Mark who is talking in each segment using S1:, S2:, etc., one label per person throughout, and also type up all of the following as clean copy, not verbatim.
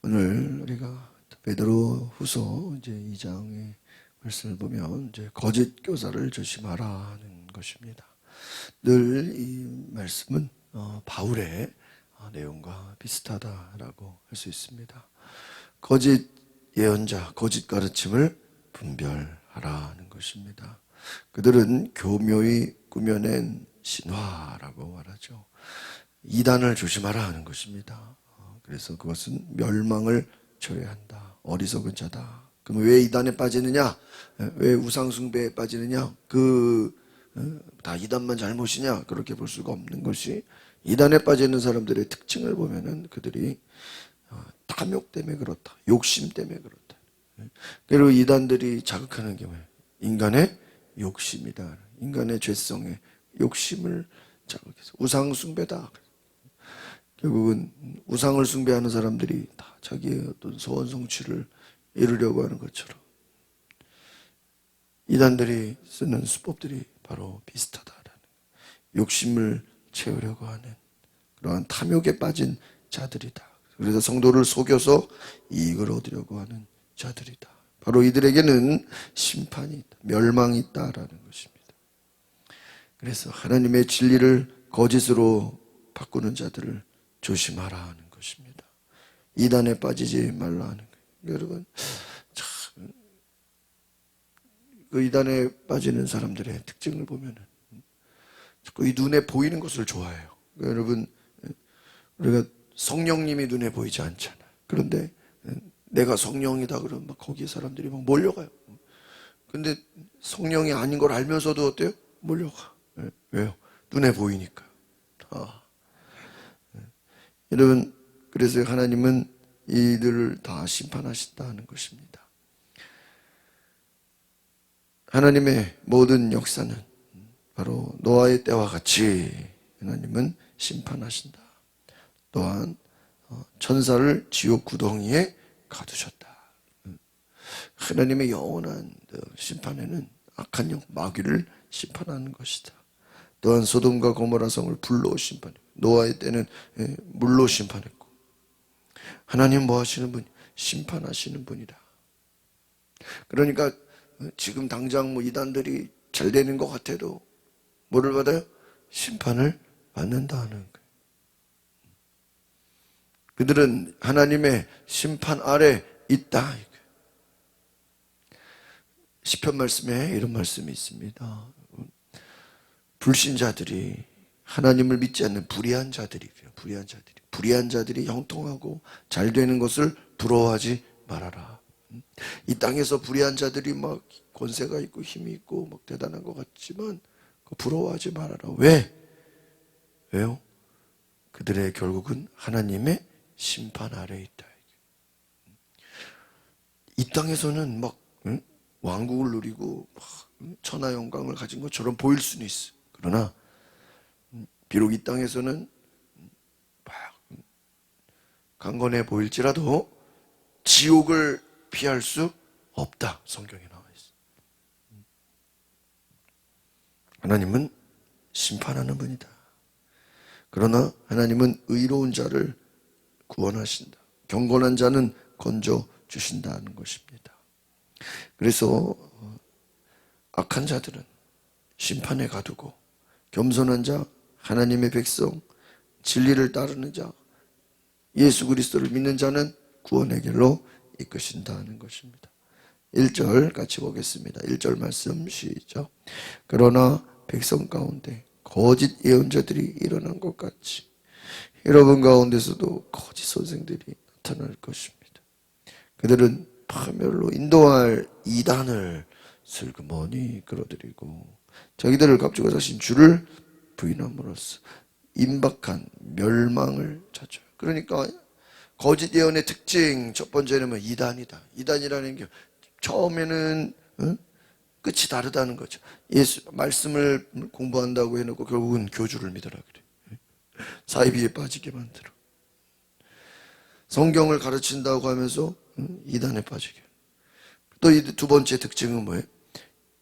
S1: 오늘 우리가 베드로 후서 이제 2장의 말씀을 보면 이제 거짓 교사를 조심하라 하는 것입니다. 늘 이 말씀은 바울의 내용과 비슷하다라고 할 수 있습니다. 거짓 예언자, 거짓 가르침을 분별하라는 것입니다. 그들은 교묘히 꾸며낸 신화라고 말하죠. 이단을 조심하라 하는 것입니다. 그래서 그것은 멸망을 초래한다. 어리석은 자다. 그럼 왜 이단에 빠지느냐? 왜 우상숭배에 빠지느냐? 다 이단만 잘못이냐? 그렇게 볼 수가 없는 것이, 이단에 빠지는 사람들의 특징을 보면은 그들이 탐욕 때문에 그렇다. 욕심 때문에 그렇다. 그리고 이단들이 자극하는 게 뭐예요? 인간의 욕심이다. 인간의 죄성에 욕심을 자극해서 우상숭배다. 결국은 우상을 숭배하는 사람들이 다 자기의 어떤 소원 성취를 이루려고 하는 것처럼 이단들이 쓰는 수법들이 바로 비슷하다라는, 욕심을 채우려고 하는 그러한 탐욕에 빠진 자들이다. 그래서 성도를 속여서 이익을 얻으려고 하는 자들이다. 바로 이들에게는 심판이 있다, 멸망이 있다라는 것입니다. 그래서 하나님의 진리를 거짓으로 바꾸는 자들을 조심하라 하는 것입니다. 이단에 빠지지 말라 하는 거예요. 여러분, 참, 그 이단에 빠지는 사람들의 특징을 보면은 자꾸 이 눈에 보이는 것을 좋아해요. 그러니까 여러분, 우리가 성령님이 눈에 보이지 않잖아요. 그런데 내가 성령이다 그러면 막 거기에 사람들이 막 몰려가요. 근데 성령이 아닌 걸 알면서도 어때요? 몰려가. 왜요? 눈에 보이니까. 여러분, 그래서 하나님은 이들을 다 심판하신다는 것입니다. 하나님의 모든 역사는 바로 노아의 때와 같이 하나님은 심판하신다. 또한 천사를 지옥 구덩이에 가두셨다. 하나님의 영원한 심판에는 악한 영, 마귀를 심판하는 것이다. 또한 소돔과 고모라 성을 불로 심판했고, 노아의 때는 물로 심판했고, 하나님 뭐 하시는 분? 심판하시는 분이다. 그러니까 지금 당장 뭐 이단들이 잘 되는 것 같아도 뭐를 받아요? 심판을 받는다는 거예요. 그들은 하나님의 심판 아래 있다. 시편 말씀에 이런 말씀이 있습니다. 불신자들이, 하나님을 믿지 않는 불의한 자들이 형통하고 잘 되는 것을 부러워하지 말아라. 이 땅에서 불의한 자들이 막 권세가 있고 힘이 있고 막 대단한 것 같지만 부러워하지 말아라. 왜요? 그들의 결국은 하나님의 심판 아래에 있다. 이 땅에서는 막 왕국을 누리고 막 천하 영광을 가진 것처럼 보일 수는 있어. 그러나 비록 이 땅에서는 막 강건해 보일지라도 지옥을 피할 수 없다. 성경에 나와 있어. 하나님은 심판하는 분이다. 그러나 하나님은 의로운 자를 구원하신다. 경건한 자는 건져 주신다는 것입니다. 그래서 악한 자들은 심판에 가두고, 겸손한 자, 하나님의 백성, 진리를 따르는 자, 예수 그리스도를 믿는 자는 구원의 길로 이끄신다는 것입니다. 1절 같이 보겠습니다. 1절 말씀 시작. 그러나 백성 가운데 거짓 예언자들이 일어난 것 같이 여러분 가운데서도 거짓 선생들이 나타날 것입니다. 그들은 파멸로 인도할 이단을 슬그머니 끌어들이고 자기들을 갑주고 자신 주를 부인함으로써 임박한 멸망을 찾아요. 그러니까 거짓 예언의 특징 첫 번째는 뭐 이단이다. 이단이라는 게 처음에는 끝이 다르다는 거죠. 예수 말씀을 공부한다고 해놓고 결국은 교주를 믿으라 그래. 사이비에 빠지게 만들어. 성경을 가르친다고 하면서 이단에 빠지게. 또 이 두 번째 특징은 뭐예요?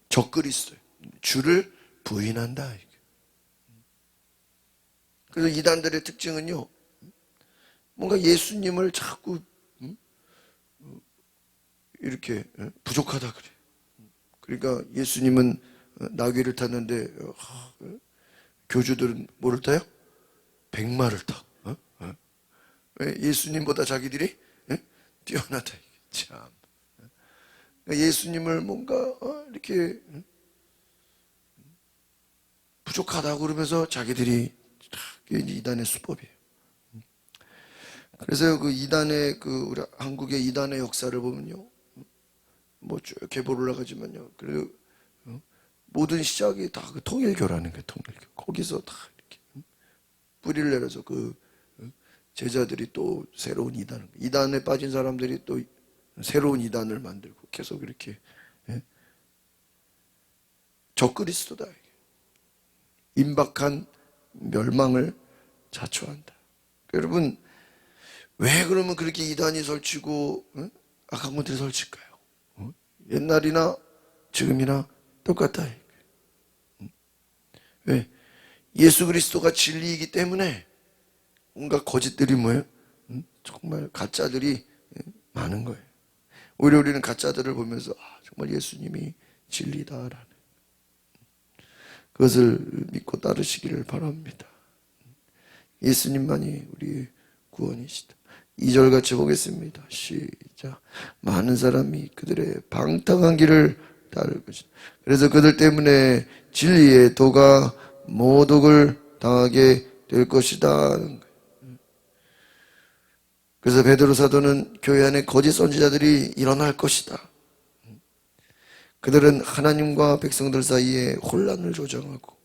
S1: 적그리스도예요. 주를 부인한다. 그래서 이단들의 특징은요, 뭔가 예수님을 자꾸 이렇게 부족하다 그래. 그러니까 예수님은 나귀를 탔는데 교주들은 뭐를 타요? 백마를 타. 왜? 예수님보다 자기들이 뛰어나다. 참. 예수님을 뭔가 이렇게 부족하다고 그러면서 자기들이 이단의 수법이에요. 그래서 그 이단의 우리 한국의 이단의 역사를 보면요, 뭐 쭉 계보 올라가지만요. 그리고 모든 시작이 다 그 통일교라는 게 통일교. 거기서 다 이렇게 뿌리를 내려서 그 제자들이 또 새로운 이단에 빠진 사람들이 또 새로운 이단을 만들고 계속 이렇게 적그리스도다. 임박한 멸망을 자초한다. 여러분, 왜 그러면 그렇게 이단이 설치고 악한 것들이 설칠까요? 옛날이나 지금이나 똑같다. 왜? 예수 그리스도가 진리이기 때문에 온갖 거짓들이 뭐예요? 정말 가짜들이 많은 거예요. 오히려 우리는 가짜들을 보면서 정말 예수님이 진리다라는 그것을 믿고 따르시기를 바랍니다. 예수님만이 우리의 구원이시다. 2절 같이 보겠습니다. 시작. 많은 사람이 그들의 방탕한 길을 따를 것이다. 그래서 그들 때문에 진리의 도가 모독을 당하게 될 것이다. 그래서 베드로 사도는 교회 안에 거짓 선지자들이 일어날 것이다. 그들은 하나님과 백성들 사이에 혼란을 조장하고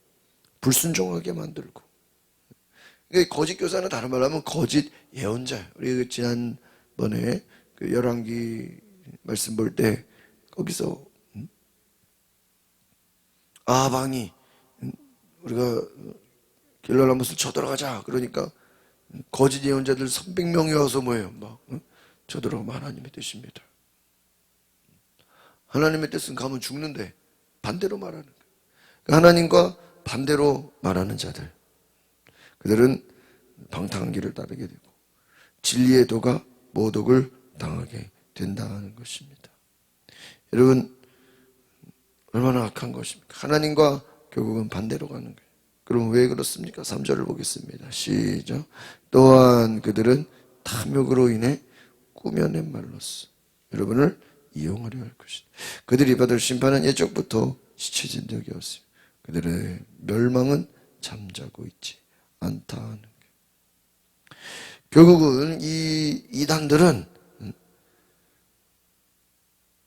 S1: 불순종하게 만들고, 거짓 교사는 다른 말로 하면 거짓 예언자예요. 우리 지난번에 그 열왕기 말씀 볼 때 거기서 아방이 우리가 길랄라못을 쳐들어가자 그러니까 거짓 예언자들 300명이 와서 뭐예요? 막 쳐들어가면 하나님의 뜻입니다. 하나님의 뜻은 가면 죽는데 반대로 말하는 거예요. 하나님과 반대로 말하는 자들, 그들은 방탕한 길을 따르게 되고 진리의 도가 모독을 당하게 된다는 것입니다. 여러분, 얼마나 악한 것입니까? 하나님과 결국은 반대로 가는 거예요. 그럼 왜 그렇습니까? 3절을 보겠습니다. 시작. 또한 그들은 탐욕으로 인해 꾸며낸 말로써 여러분을 이용하려 할 것이다. 그들이 받을 심판은 예적부터 지쳐진 적이 없습니다. 그들의 멸망은 잠자고 있지 않다 하는 거예요. 결국은 이 이단들은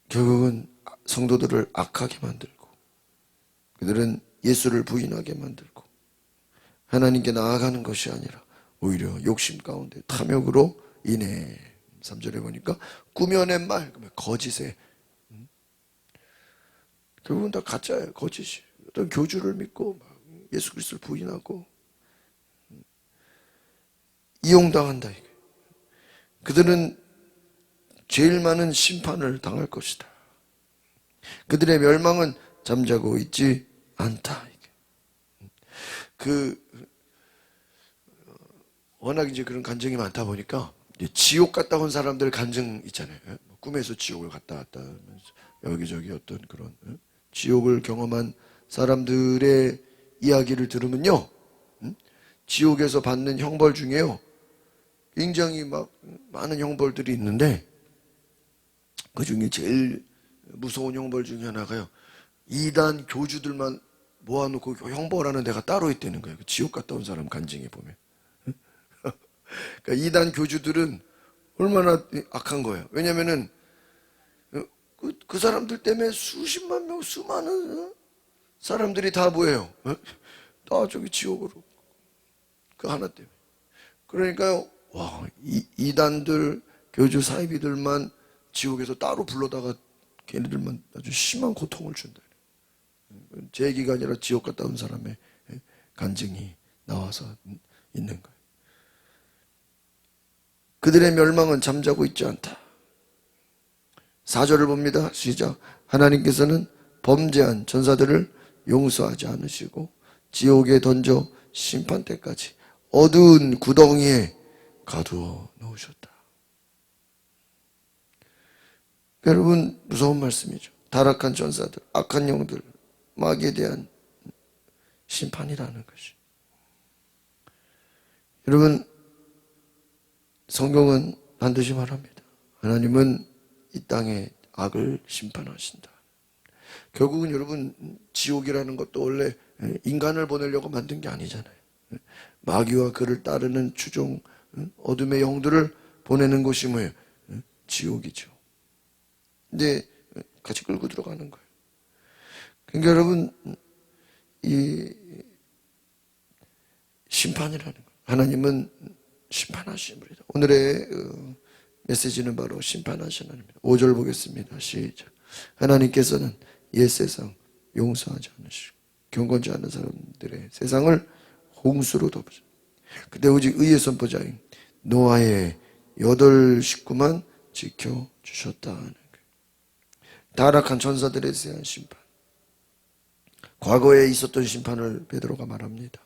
S1: 결국은 성도들을 악하게 만들고, 그들은 예수를 부인하게 만들고, 하나님께 나아가는 것이 아니라 오히려 욕심 가운데 탐욕으로 인해, 3절에 보니까 꾸며낸 말, 거짓에, 결국은 다 가짜예요. 거짓이. 어떤 교주를 믿고 예수 그리스도를 부인하고 이용당한다. 그들은 제일 많은 심판을 당할 것이다. 그들의 멸망은 잠자고 있지 않다. 워낙 이제 그런 간증이 많다 보니까 지옥 갔다 온 사람들 간증 있잖아요. 꿈에서 지옥을 갔다 왔다 하면서 여기저기 어떤 그런 지옥을 경험한 사람들의 이야기를 들으면요, 지옥에서 받는 형벌 중에요 굉장히 막 많은 형벌들이 있는데, 그 중에 제일 무서운 형벌 중에 하나가요, 이단 교주들만 모아놓고 형벌하는 데가 따로 있다는 거예요. 지옥 갔다 온 사람 간증에 보면. 그러니까 이단 교주들은 얼마나 악한 거예요. 왜냐면은 그 사람들 때문에 수십만 명, 수많은 사람들이 다 뭐예요? 다 저기 지옥으로. 그 하나 때문에. 그러니까요, 와, 이단들, 교주 사이비들만 지옥에서 따로 불러다가 걔네들만 아주 심한 고통을 준다. 제 얘기가 아니라 지옥 갔다 온 사람의 간증이 나와서 있는 거예요. 그들의 멸망은 잠자고 있지 않다. 4절을 봅니다. 시작. 하나님께서는 범죄한 전사들을 용서하지 않으시고 지옥에 던져 심판 때까지 어두운 구덩이에 가두어 놓으셨다. 여러분, 무서운 말씀이죠. 타락한 전사들, 악한 영들, 마귀에 대한 심판이라는 것이. 여러분, 성경은 반드시 말합니다. 하나님은 이 땅에 악을 심판하신다. 결국은 여러분, 지옥이라는 것도 원래 인간을 보내려고 만든 게 아니잖아요. 마귀와 그를 따르는 추종, 어둠의 영들을 보내는 곳이 뭐예요? 지옥이죠. 근데 같이 끌고 들어가는 거예요. 그러니까 여러분, 이 심판이라는 거. 하나님은 심판하시는 분이다. 오늘의 메시지는 바로 심판하시는 하나님입니다. 5절 보겠습니다. 시작. 하나님께서는 옛 세상 용서하지 않으시고 경건치 않은 사람들의 세상을 홍수로 덮으셨다. 그때 오직 의의 선포자인 노아의 8 식구만 지켜주셨다 하는 거예요. 타락한 천사들에 대한 심판. 과거에 있었던 심판을 베드로가 말합니다.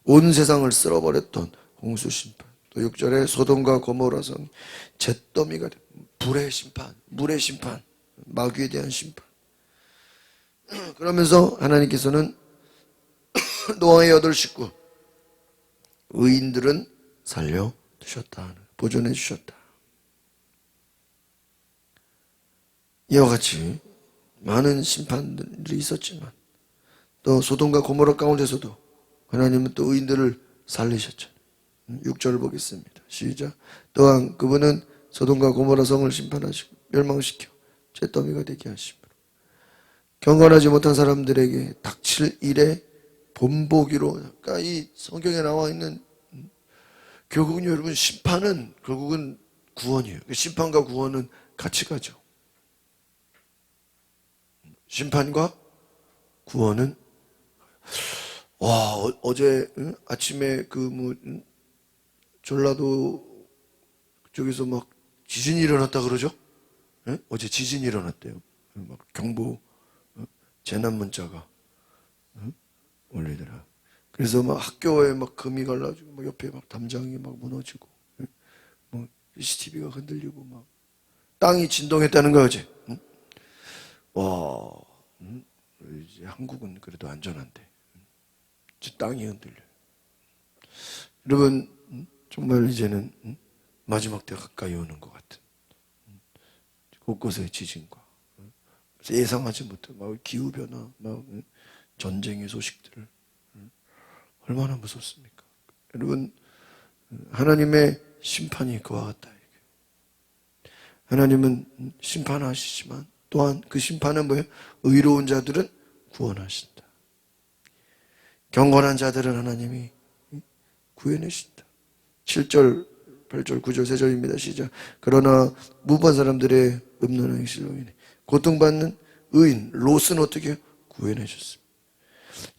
S1: 온 세상을 쓸어버렸던 홍수 심판. 또 6절에 소돔과 고모라 성 잿더미가 된 불의 심판, 물의 심판, 마귀에 대한 심판. 그러면서 하나님께서는 노아의 8 식구 의인들은 살려두셨다. 보존해 주셨다. 이와 같이 많은 심판들이 있었지만 또 소돔과 고모라 가운데서도 하나님은 또 의인들을 살리셨죠. 6절을 보겠습니다. 시작. 또한 그분은 소돔과 고모라 성을 심판하시고 멸망시켜 잿더미가 되게 하심으로 경건하지 못한 사람들에게 닥칠 일의 본보기로. 그러니까 이 성경에 나와 있는 결국은 여러분 심판은 결국은 구원이에요. 심판과 구원은 같이 가죠. 심판과 구원은 와 어제 아침에 전라도 쪽에서 막 지진이 일어났다 그러죠? 어제 지진이 일어났대요. 막 경보 재난 문자가 올리더라. 그래서 막 학교에 막 금이 갈라지고 막 옆에 막 담장이 막 무너지고 뭐 CCTV가 흔들리고 막 땅이 진동했다는 거지. 와, 이제 한국은 그래도 안전한데 땅이 흔들려요. 여러분 정말 이제는 마지막 때가 가까이 오는 것 같은 곳곳의 지진과 예상하지 못한 막 기후 변화, 막 전쟁의 소식들을 얼마나 무섭습니까? 여러분 하나님의 심판이 그와 같다. 하나님은 심판하시지만 또한 그 심판은 뭐예요? 의로운 자들은 구원하신다. 경건한 자들은 하나님이 구해내신다. 7절, 8절, 9절, 3절입니다. 시작. 그러나 무부한 사람들의 음란한 행실로 인해 고통받는 의인 롯은 어떻게 해요? 구해내셨습니다.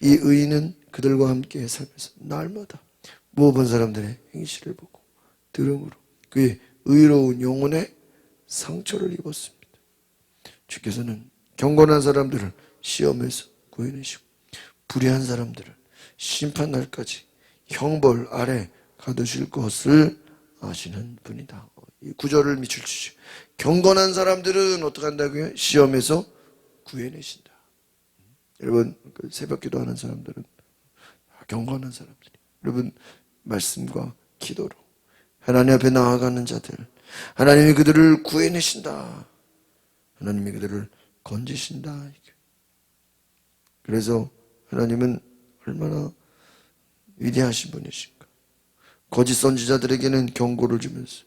S1: 이 의인은 그들과 함께 살면서 날마다 무부한 사람들의 행실을 보고 들음으로 그의 의로운 영혼에 상처를 입었습니다. 주께서는 경건한 사람들을 시험에서 구해내시고 불의한 사람들을 심판날까지 형벌 아래 가두실 것을 아시는 분이다. 이 구절을 밑줄 치시고 경건한 사람들은 어떻게 한다고요? 시험에서 구해내신다. 여러분 새벽 기도하는 사람들은 경건한 사람들이 여러분 말씀과 기도로 하나님 앞에 나아가는 자들 하나님이 그들을 구해내신다. 하나님이 그들을 건지신다. 그래서 하나님은 얼마나 위대하신 분이신가. 거짓 선지자들에게는 경고를 주면서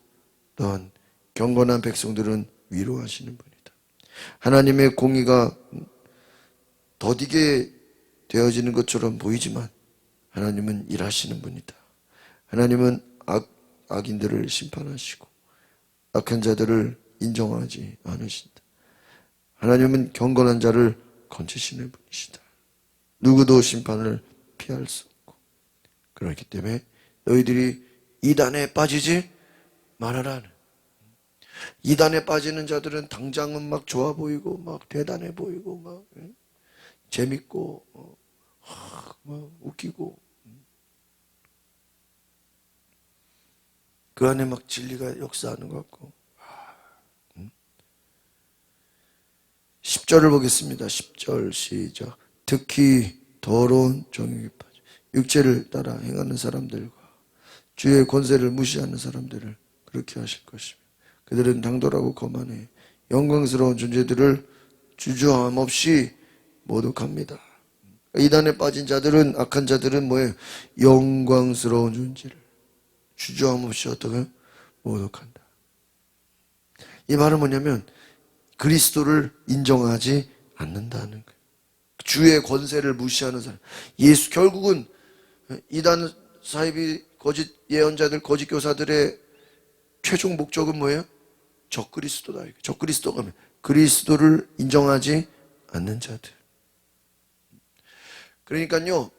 S1: 또한 경건한 백성들은 위로하시는 분이다. 하나님의 공의가 더디게 되어지는 것처럼 보이지만 하나님은 일하시는 분이다. 하나님은 악인들을 심판하시고 악한 자들을 인정하지 않으신다. 하나님은 경건한 자를 건지시는 분이시다. 누구도 심판을 피할 수 없고 그렇기 때문에 너희들이 이단에 빠지지 말아라. 이단에 빠지는 자들은 당장은 막 좋아 보이고 막 대단해 보이고 막 재밌고 막 웃기고 그 안에 막 진리가 역사하는 것 같고 10절을 보겠습니다. 10절 시작. 특히 더러운 정욕에 빠져 육체를 따라 행하는 사람들과 주의 권세를 무시하는 사람들을 그렇게 하실 것이며 그들은 당돌하고 거만해 영광스러운 존재들을 주저함 없이 모독합니다. 이단에 빠진 자들은, 악한 자들은 뭐예요? 영광스러운 존재를 주저함 없이 어떻게 모독한다. 이 말은 뭐냐면 그리스도를 인정하지 않는다는 거예요. 주의 권세를 무시하는 사람. 결국은 이단 사이비 거짓 예언자들, 거짓 교사들의 최종 목적은 뭐예요? 적그리스도다. 적그리스도가 그리스도를 인정하지 않는 자들. 그러니까요,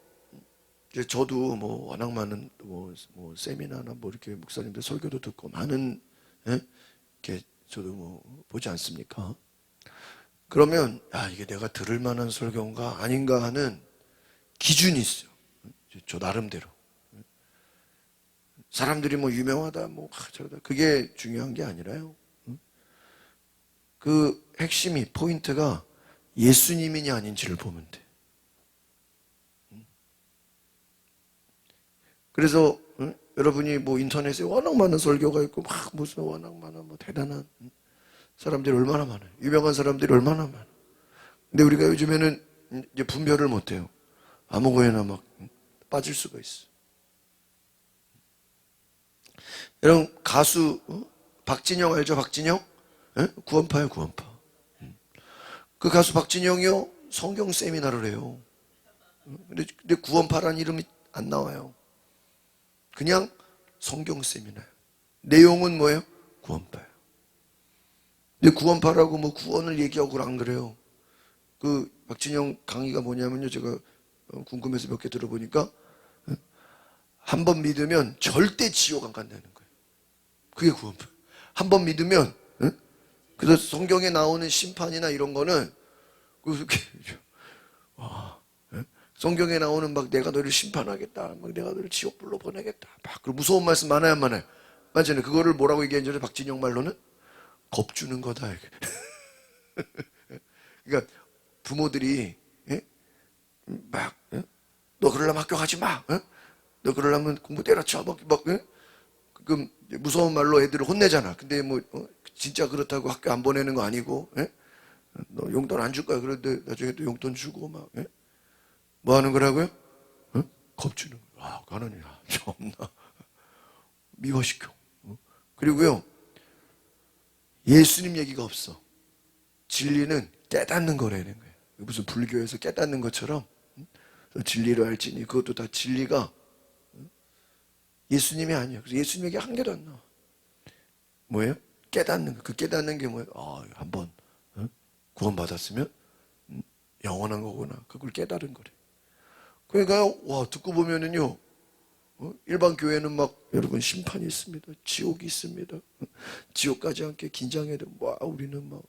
S1: 이제 저도 뭐 워낙 많은 뭐 세미나나 뭐 이렇게 목사님들 설교도 듣고 많은 이렇게 저도 뭐 보지 않습니까? 그러면 이게 내가 들을 만한 설교인가 아닌가 하는 기준이 있어요. 저 나름대로. 사람들이 뭐 유명하다 뭐 저러다 그게 중요한 게 아니라요. 그 핵심이 포인트가 예수님이냐 아닌지를 보면 돼. 그래서 여러분이 뭐 인터넷에 워낙 많은 설교가 있고 막 무슨 워낙 많은 뭐 대단한 사람들이 얼마나 많아요. 유명한 사람들이 얼마나 많아. 근데 우리가 요즘에는 이제 분별을 못해요. 아무거나 막 빠질 수가 있어. 여러분 가수 박진영 알죠? 박진영? 구원파예요, 구원파. 그 가수 박진영이요 성경 세미나를 해요. 근데 구원파라는 이름이 안 나와요. 그냥 성경 세미나예요. 내용은 뭐예요? 구원파예요. 근데 구원파라고 뭐 구원을 얘기하고 안 그래요. 그 박진영 강의가 뭐냐면요, 제가 궁금해서 몇 개 들어보니까 한 번 믿으면 절대 지옥 안 간다는 거예요. 그게 구원파. 한 번 믿으면 그래서 성경에 나오는 심판이나 이런 거는 성경에 나오는 막 내가 너를 심판하겠다, 막 내가 너를 지옥불로 보내겠다, 막 그런 무서운 말씀 많아요, 안 많아요? 맞잖아요. 그거를 뭐라고 얘기했는지 박진영 말로는 겁주는 거다. 그러니까 부모들이 막 너 그러려면 학교 가지 마, 너 그러려면 공부 때려쳐, 막 그 무서운 말로 애들을 혼내잖아. 근데 뭐 진짜 그렇다고 학교 안 보내는 거 아니고, 너 용돈 안 줄 거야. 그런데 나중에 또 용돈 주고 막 뭐 하는 거라고요? 겁주는 거야. 하나님, 참나 미워시켜. 그리고요 예수님 얘기가 없어. 진리는 깨닫는 거라는 거예요. 무슨 불교에서 깨닫는 것처럼 진리를 알지니 그것도 다 진리가 예수님이 아니에요. 그래서 예수님 얘기 한 개도 안 나와. 뭐예요? 깨닫는 거. 그 깨닫는 게 뭐예요? 한번 구원받았으면 영원한 거구나. 그걸 깨달은 거래. 그러니까 듣고 보면은요, 일반 교회는 막 여러분 심판이 있습니다. 지옥이 있습니다. 지옥 가지 않게 긴장해야 돼. 우리는 막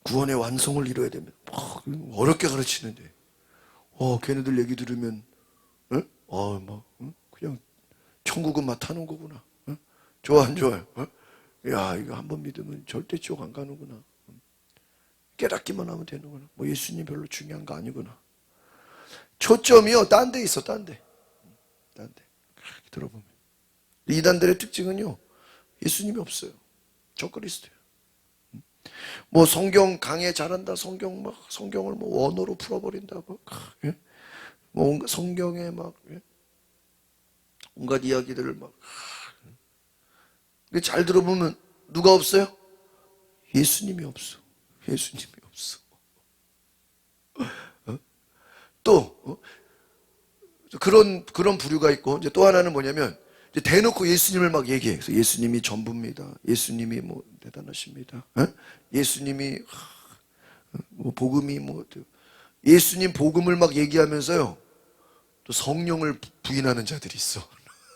S1: 구원의 완성을 이뤄야 되면 막 어렵게 가르치는데, 걔네들 얘기 들으면 그냥 천국은 막 타는 거구나. 좋아 안 좋아요? 야, 이거 한번 믿으면 절대 지옥 안 가는구나. 깨닫기만 하면 되는구나. 뭐 예수님 별로 중요한 거 아니구나. 초점이요 딴 데 있어. 딴 데 들어보면 이단들의 특징은요 예수님이 없어요. 적그리스도예요. 뭐 성경 강해 잘한다. 성경을 뭐 원어로 풀어버린다. 뭐 성경에 막 온갖 이야기들을 막. 근데 잘 들어보면 누가 없어요? 예수님이 없어. 예수님이 없어. 또 그런 부류가 있고, 이제 또 하나는 뭐냐면 이제 대놓고 예수님을 막 얘기해. 그래서 예수님이 전부입니다. 예수님이 뭐 대단하십니다. 예수님이 뭐 복음이 뭐 예수님 복음을 막 얘기하면서요 또 성령을 부인하는 자들이 있어.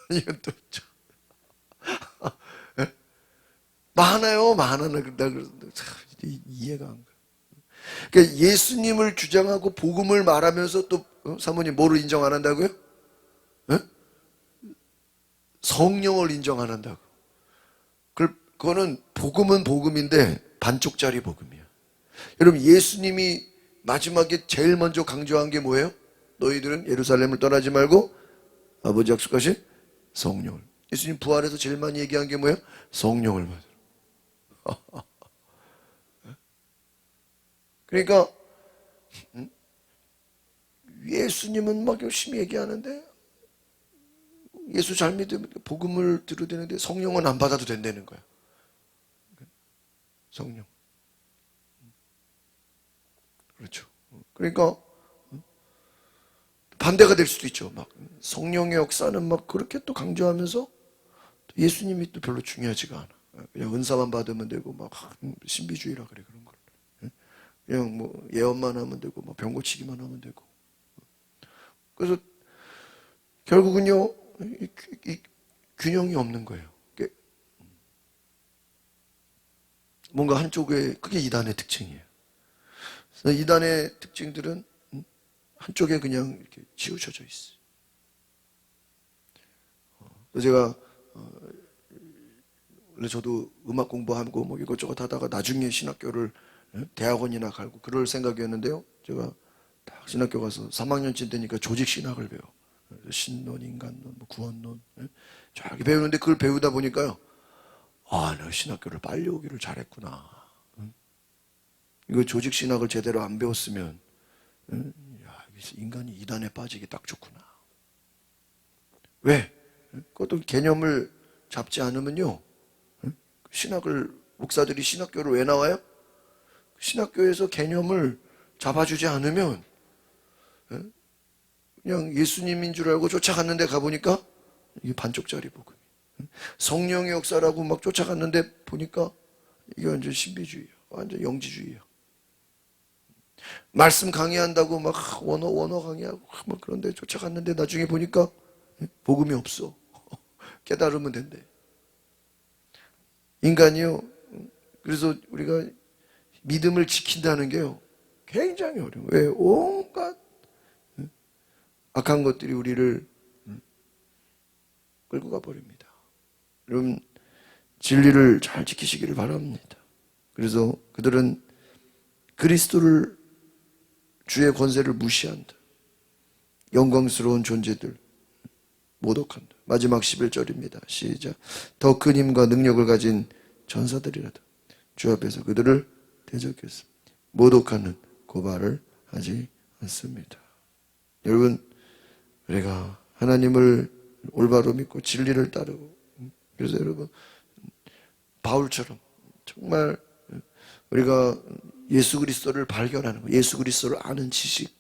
S1: 이건 또 많아요. 나 이해가 안 가. 그러니까 예수님을 주장하고 복음을 말하면서 또 사모님 뭐를 인정 안 한다고요? 성령을 인정 안 한다고. 그걸 그거는 복음은 복음인데 반쪽짜리 복음이야. 여러분, 예수님이 마지막에 제일 먼저 강조한 게 뭐예요? 너희들은 예루살렘을 떠나지 말고 아버지 약속하신 성령을. 예수님 부활해서 제일 많이 얘기한 게 뭐예요? 성령을 받으라. 그러니까 예수님은 막 열심히 얘기하는데 예수 잘 믿으면 복음을 들어야 되는데 성령은 안 받아도 된다는 거야. 성령. 그렇죠. 그러니까 반대가 될 수도 있죠. 막 성령의 역사는 막 그렇게 또 강조하면서 예수님이 또 별로 중요하지가 않아. 그냥 은사만 받으면 되고 막 신비주의라 그래 그런 걸. 그냥 뭐 예언만 하면 되고 막 병 고치기만 하면 되고. 그래서 결국은요 이 균형이 없는 거예요. 뭔가 한쪽에 그게 이단의 특징이에요. 그래서 이단의 특징들은 한쪽에 그냥 이렇게 치우쳐져 있어요. 제가 원래 저도 음악 공부하고 뭐 이것저것 하다가 나중에 신학교를 대학원이나 가고 그럴 생각이었는데요. 제가 딱 신학교 가서 3학년쯤 되니까 조직 신학을 배워. 신론, 인간론, 뭐 구원론 쫙 배우는데 그걸 배우다 보니까요. 아, 내가 신학교를 빨리 오기를 잘했구나. 이거 조직 신학을 제대로 안 배웠으면 야, 인간이 이단에 빠지기 딱 좋구나. 왜? 그것도 개념을 잡지 않으면요. 신학을 목사들이 신학교를 왜 나와요? 신학교에서 개념을 잡아주지 않으면 그냥 예수님인 줄 알고 쫓아갔는데 가보니까 이게 반쪽짜리 복음. 성령의 역사라고 막 쫓아갔는데 보니까 이게 완전 신비주의야. 완전 영지주의야. 말씀 강의한다고 막 원어 강의하고 막 그런데 쫓아갔는데 나중에 보니까 복음이 없어. 깨달으면 된대. 인간이요. 그래서 우리가 믿음을 지킨다는 게요. 굉장히 어려워요. 왜? 온갖 악한 것들이 우리를 끌고 가버립니다. 여러분, 진리를 잘 지키시기를 바랍니다. 그래서 그들은 그리스도를 주의 권세를 무시한다. 영광스러운 존재들 모독한다. 마지막 11절입니다. 시작. 더 큰 힘과 능력을 가진 전사들이라도 주 앞에서 그들을 대적했습니다. 모독하는 고발을 하지 않습니다. 여러분, 우리가 하나님을 올바로 믿고 진리를 따르고 그래서 여러분 바울처럼 정말 우리가 예수 그리스도를 발견하는 거, 예수 그리스도를 아는 지식,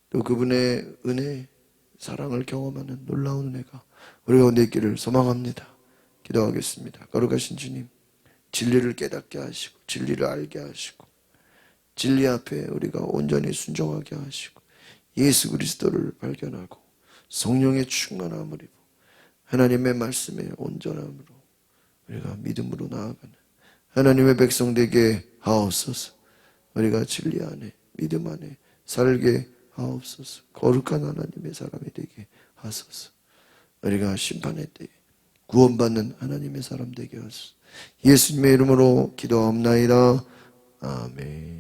S1: 또 그분의 은혜, 사랑을 경험하는 놀라운 은혜가 우리 가운데 있기를 소망합니다. 기도하겠습니다. 거룩하신 주님, 진리를 깨닫게 하시고 진리를 알게 하시고 진리 앞에 우리가 온전히 순종하게 하시고 예수 그리스도를 발견하고 성령의 충만함을 입어 하나님의 말씀에 온전함으로 우리가 믿음으로 나아가는 하나님의 백성 되게 하옵소서. 우리가 진리 안에 믿음 안에 살게 하옵소서. 거룩한 하나님의 사람이 되게 하소서. 우리가 심판의 때에 구원받는 하나님의 사람 되게 하소서. 예수님의 이름으로 기도하옵나이다. 아멘.